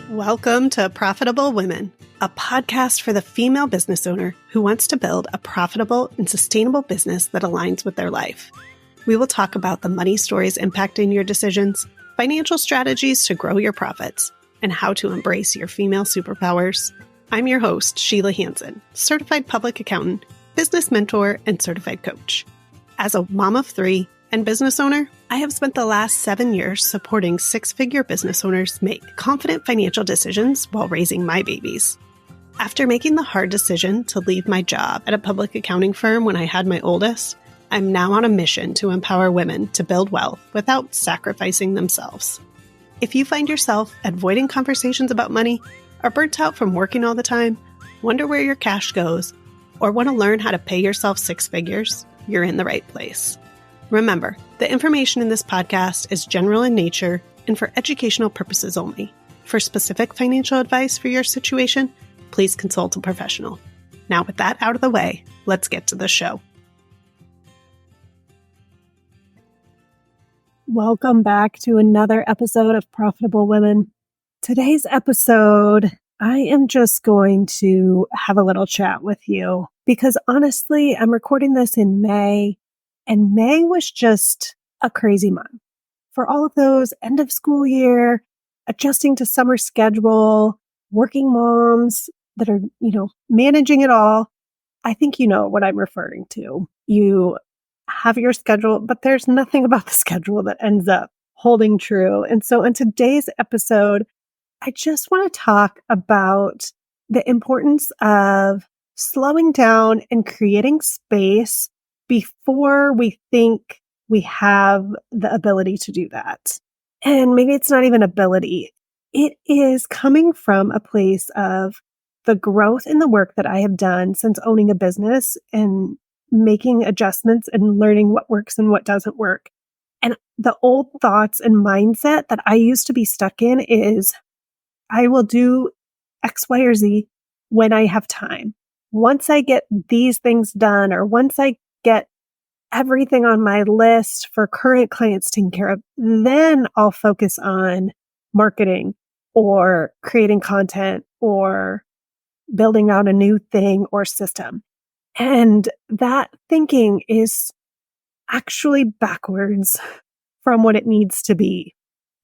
Welcome to Profitable Women, a podcast for the female business owner who wants to build a profitable and sustainable business that aligns with their life. We will talk about the money stories impacting your decisions, financial strategies to grow your profits, and how to embrace your female superpowers. I'm your host, Sheila Hansen, certified public accountant, business mentor, and certified coach. As a mom of three and business owner, I have spent the last 7 years supporting six-figure business owners make confident financial decisions while raising my babies. After making the hard decision to leave my job at a public accounting firm when I had my oldest, I'm now on a mission to empower women to build wealth without sacrificing themselves. If you find yourself avoiding conversations about money, are burnt out from working all the time, wonder where your cash goes, or want to learn how to pay yourself six figures, you're in the right place. Remember, the information in this podcast is general in nature and for educational purposes only. For specific financial advice for your situation, please consult a professional. Now, with that out of the way, let's get to the show. Welcome back to another episode of Profitable Women. Today's episode, I am just going to have a little chat with you because honestly, I'm recording this in May. And May was just a crazy month. For all of those end of school year, adjusting to summer schedule, working moms that are, managing it all, I think you know what I'm referring to. You have your schedule, but there's nothing about the schedule that ends up holding true. And so in today's episode, I just want to talk about the importance of slowing down and creating space before we think we have the ability to do that. And maybe it's not even ability. It is coming from a place of the growth in the work that I have done since owning a business and making adjustments and learning what works and what doesn't work. And the old thoughts and mindset that I used to be stuck in is I will do X, Y, or Z when I have time. Once I get these things done, or once I get everything on my list for current clients taken care of, then I'll focus on marketing or creating content or building out a new thing or system. And that thinking is actually backwards from what it needs to be.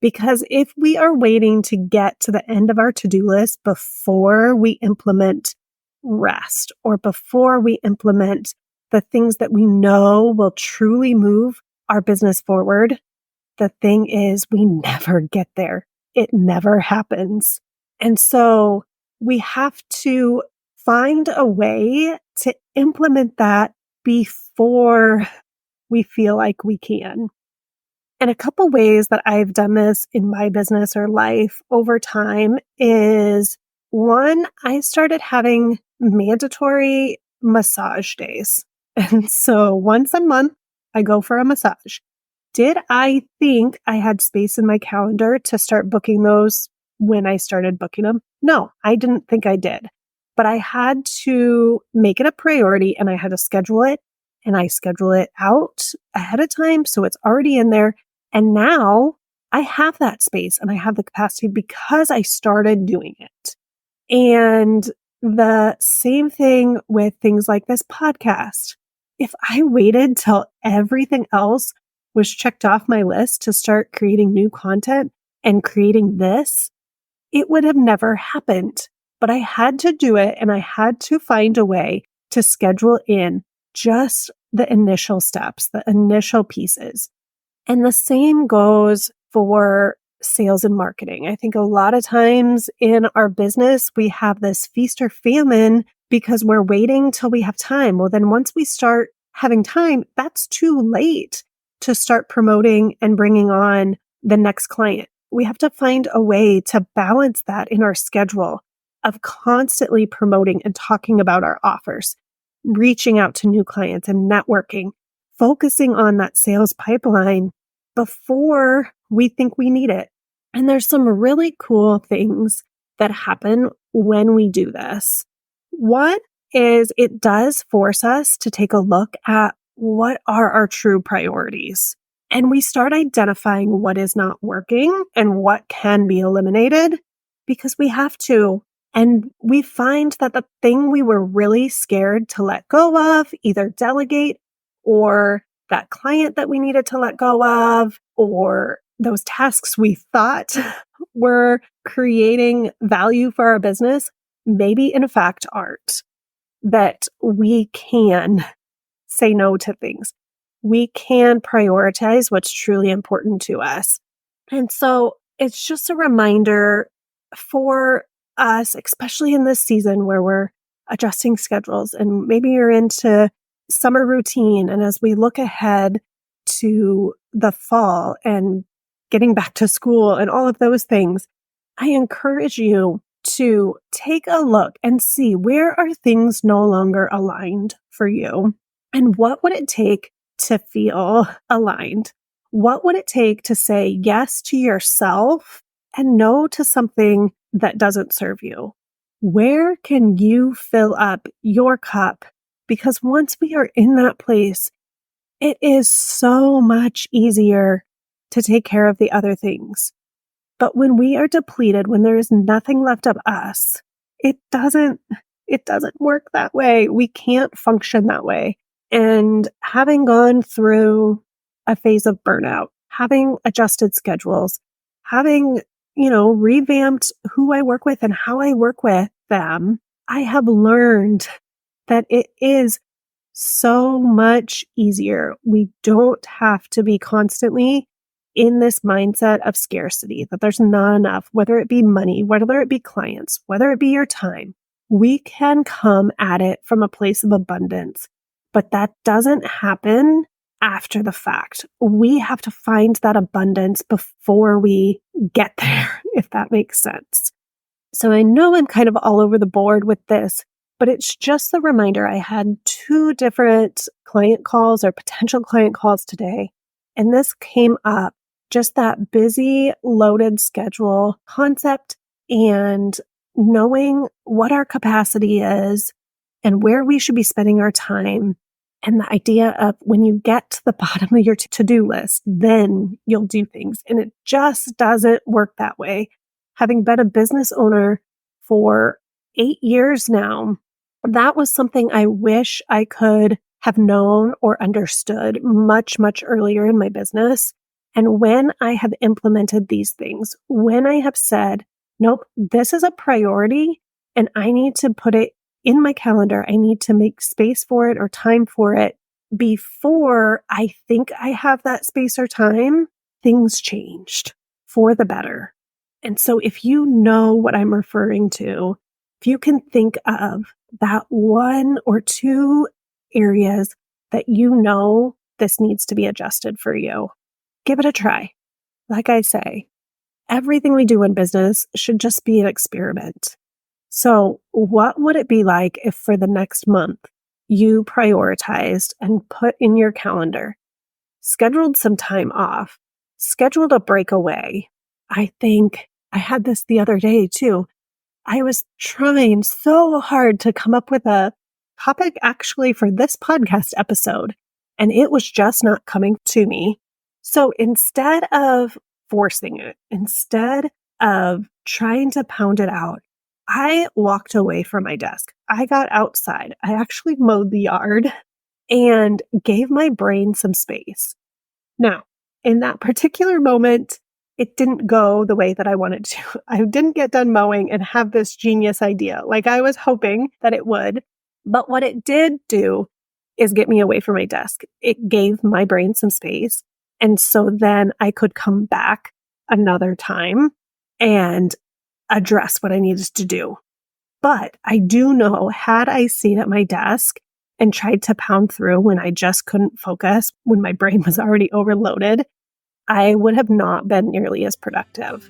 Because if we are waiting to get to the end of our to-do list before we implement rest or before we implement the things that we know will truly move our business forward, the thing is we never get there. It never happens. And so we have to find a way to implement that before we feel like we can. And a couple ways that I've done this in my business or life over time is, one, I started having mandatory massage days. And so once a month, I go for a massage. Did I think I had space in my calendar to start booking those when I started booking them? No, I didn't think I did. But I had to make it a priority and I had to schedule it. And I schedule it out ahead of time, so it's already in there. And now I have that space and I have the capacity because I started doing it. And the same thing with things like this podcast. If I waited till everything else was checked off my list to start creating new content and creating this, it would have never happened. But I had to do it and I had to find a way to schedule in just the initial steps, the initial pieces. And the same goes for sales and marketing. I think a lot of times in our business, we have this feast or famine because we're waiting till we have time. Well, then once we start having time, that's too late to start promoting and bringing on the next client. We have to find a way to balance that in our schedule of constantly promoting and talking about our offers, reaching out to new clients and networking, focusing on that sales pipeline before we think we need it. And there's some really cool things that happen when we do this. One is it does force us to take a look at what are our true priorities. And we start identifying what is not working and what can be eliminated. because we have to. And we find that the thing we were really scared to let go of, either delegate or that client that we needed to let go of, or those tasks we thought were creating value for our business, maybe in fact aren't. That we can say no to things. We can prioritize what's truly important to us. And so it's just a reminder for us, especially in this season where we're adjusting schedules and maybe you're into summer routine. And as we look ahead to the fall and getting back to school and all of those things, I encourage you to take a look and see, where are things no longer aligned for you? And what would it take to feel aligned? What would it take to say yes to yourself and no to something that doesn't serve you? Where can you fill up your cup? Because once we are in that place, it is so much easier to take care of the other things. But when we are depleted, when there is nothing left of us, it doesn't work that way. We can't function that way. And having gone through a phase of burnout, having adjusted schedules, having, revamped who I work with and how I work with them, I have learned that it is so much easier. We don't have to be constantly in this mindset of scarcity, that there's not enough, whether it be money, whether it be clients, whether it be your time. We can come at it from a place of abundance, but that doesn't happen after the fact. We have to find that abundance before we get there, if that makes sense. So I know I'm kind of all over the board with this, but it's just a reminder. I had 2 different client calls or potential client calls today, and this came up, just that busy, loaded schedule concept and knowing what our capacity is and where we should be spending our time. And the idea of when you get to the bottom of your to-do list, then you'll do things. And it just doesn't work that way. Having been a business owner for 8 years now, that was something I wish I could have known or understood much, much earlier in my business. And when I have implemented these things, when I have said, nope, this is a priority and I need to put it in my calendar, I need to make space for it or time for it before I think I have that space or time, things changed for the better. And so if you know what I'm referring to, if you can think of that 1 or 2 areas that this needs to be adjusted for you, give it a try. Like I say, everything we do in business should just be an experiment. So what would it be like if for the next month you prioritized and put in your calendar, scheduled some time off, scheduled a breakaway? I think I had this the other day too. I was trying so hard to come up with a topic actually for this podcast episode, and it was just not coming to me. So instead of forcing it, instead of trying to pound it out, I walked away from my desk. I got outside. I actually mowed the yard and gave my brain some space. Now, in that particular moment, it didn't go the way that I wanted to. I didn't get done mowing and have this genius idea like I was hoping that it would. But what it did do is get me away from my desk. It gave my brain some space. And so then I could come back another time and address what I needed to do. But I do know, had I seen at my desk and tried to pound through when I just couldn't focus, when my brain was already overloaded, I would have not been nearly as productive.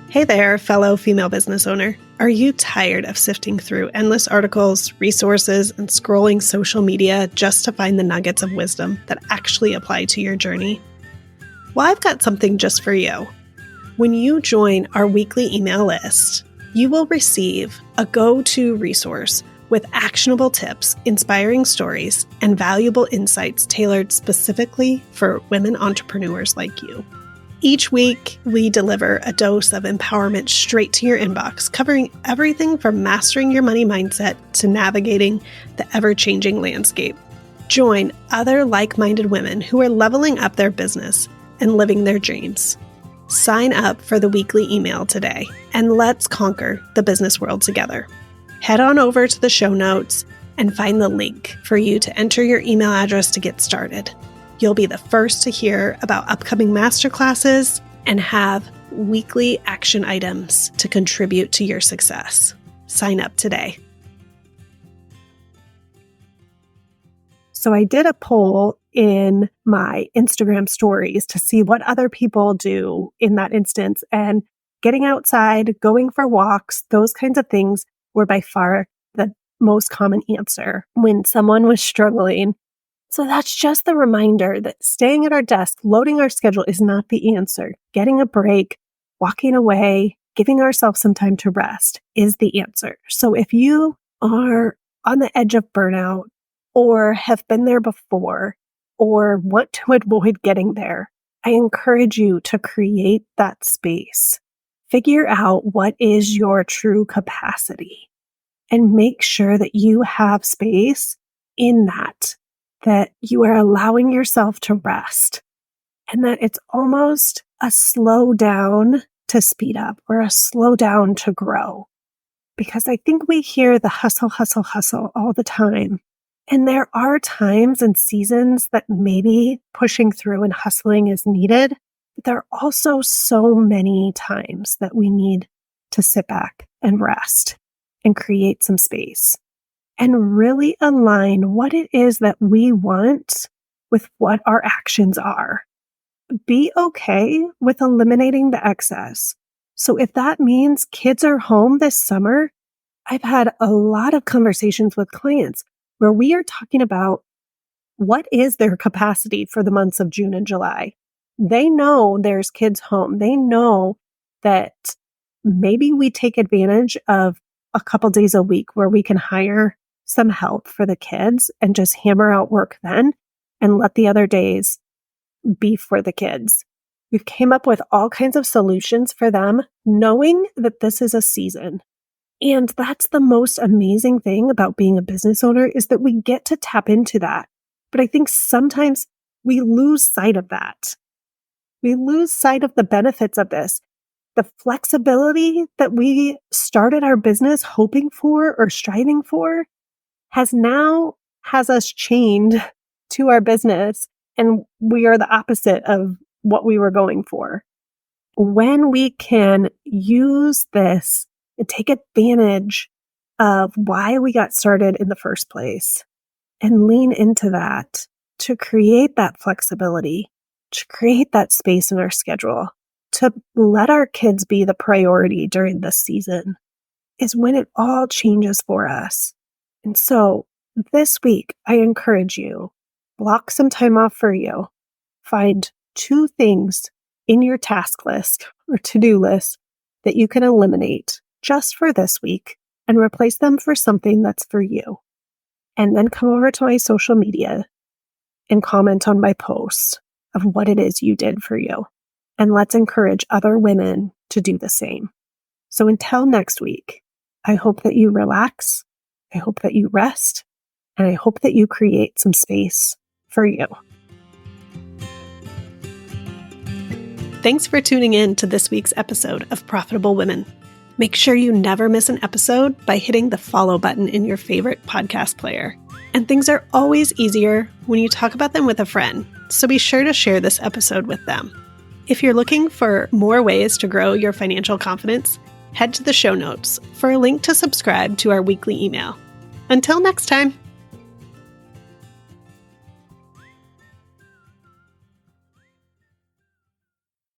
Hey there, fellow female business owner. Are you tired of sifting through endless articles, resources, and scrolling social media just to find the nuggets of wisdom that actually apply to your journey? Well, I've got something just for you. When you join our weekly email list, you will receive a go-to resource with actionable tips, inspiring stories, and valuable insights tailored specifically for women entrepreneurs like you. Each week, we deliver a dose of empowerment straight to your inbox, covering everything from mastering your money mindset to navigating the ever-changing landscape. Join other like-minded women who are leveling up their business and living their dreams. Sign up for the weekly email today, and let's conquer the business world together. Head on over to the show notes and find the link for you to enter your email address to get started. You'll be the first to hear about upcoming masterclasses and have weekly action items to contribute to your success. Sign up today. So I did a poll in my Instagram stories to see what other people do in that instance, and getting outside, going for walks, those kinds of things were by far the most common answer when someone was struggling. So that's just the reminder that staying at our desk, loading our schedule is not the answer. Getting a break, walking away, giving ourselves some time to rest is the answer. So if you are on the edge of burnout or have been there before or want to avoid getting there, I encourage you to create that space. Figure out what is your true capacity and make sure that you have space in that you are allowing yourself to rest, and that it's almost a slow down to speed up or a slow down to grow. Because I think we hear the hustle, hustle, hustle all the time. And there are times and seasons that maybe pushing through and hustling is needed, but there are also so many times that we need to sit back and rest and create some space and really align what it is that we want with what our actions are. Be okay with eliminating the excess. So if that means kids are home this summer, I've had a lot of conversations with clients where we are talking about what is their capacity for the months of June and July. They know there's kids home. They know that maybe we take advantage of a couple days a week where we can hire some help for the kids and just hammer out work then and let the other days be for the kids. We've came up with all kinds of solutions for them, knowing that this is a season. And that's the most amazing thing about being a business owner, is that we get to tap into that. But I think sometimes we lose sight of that. We lose sight of the benefits of this. The flexibility that we started our business hoping for or striving for has us chained to our business, and we are the opposite of what we were going for. When we can use this and take advantage of why we got started in the first place and lean into that to create that flexibility, to create that space in our schedule, to let our kids be the priority during this season, is when it all changes for us. And so this week, I encourage you, block some time off for you. Find 2 things in your task list or to-do list that you can eliminate just for this week and replace them for something that's for you. And then come over to my social media and comment on my posts of what it is you did for you. And let's encourage other women to do the same. So until next week, I hope that you relax. I hope that you rest, and I hope that you create some space for you. Thanks for tuning in to this week's episode of Profitable Women. Make sure you never miss an episode by hitting the follow button in your favorite podcast player. And things are always easier when you talk about them with a friend, so be sure to share this episode with them. If you're looking for more ways to grow your financial confidence, head to the show notes for a link to subscribe to our weekly email. Until next time.